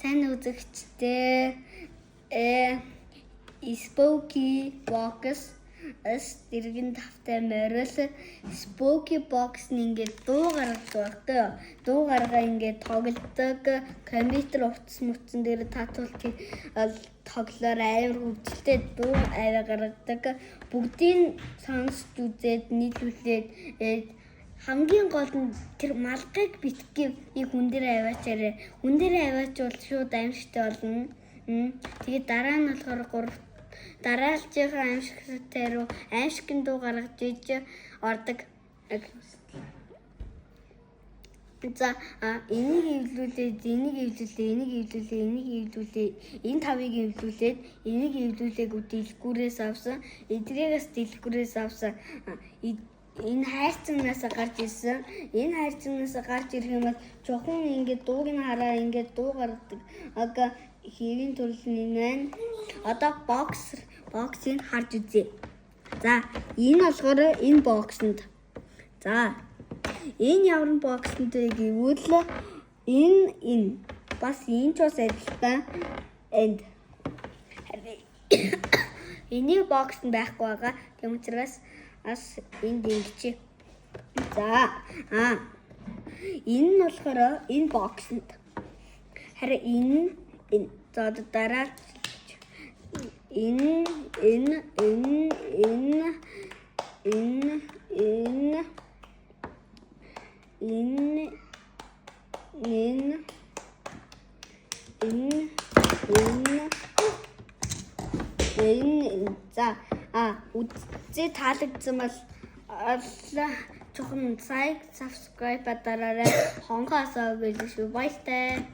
Сайн үзэгчдээ Spooky Box дэргэн тавтай морил Spooky Box нь ингээд дуу гаргадаг. Дуу гаргаа ингээд тоглодог. Компьютер утас мөцөн дээр татуултыг тоглоор амар хөвгөлтэй дуу аваа гаргадаг. Бүгдийг сонсч үзээд нийлүүлээд хамгийн гол нь тэр малгайг битгий хүн дээр аваачаарэ. Хүн дээр аваачвал шууд аимшигтай болно. Тэгээд дараа нь болохоор дараалжийнхаа аимшигтай руу аимшигын дуу гаргаж иж ордог. За энийг эвлүүлээд энэ тавыг эвлүүлээд энийг эвлүүлээгүү дэлгүүрээс авсан. Эдрээс дэлгүүрээс авсан. Энэ хайрцагнаас гарч ирсэн. Энэ хайрцагнаас гарч ирэх юм бол жоохон ингээд дууг нь хараа ингээд дуу гаргадаг. Хэвийн төрлийн маань одоо боксыг харж үзье. За энэ болохоор энэ боксонд. За энэ ямар боксонд гэвэл энэ бас энэ ч бас адилхан. Энд энийг боксонд байхгүй байгаа. Тийм учраас энд ингэж. За энэ нь болохоор энэ боксонд. Харин энэ за дараа энэ за үзээ таалагдсан бол жоохон лайк, subscribe дараарай. Хонхоосоо гэлж шүү. Баяртай.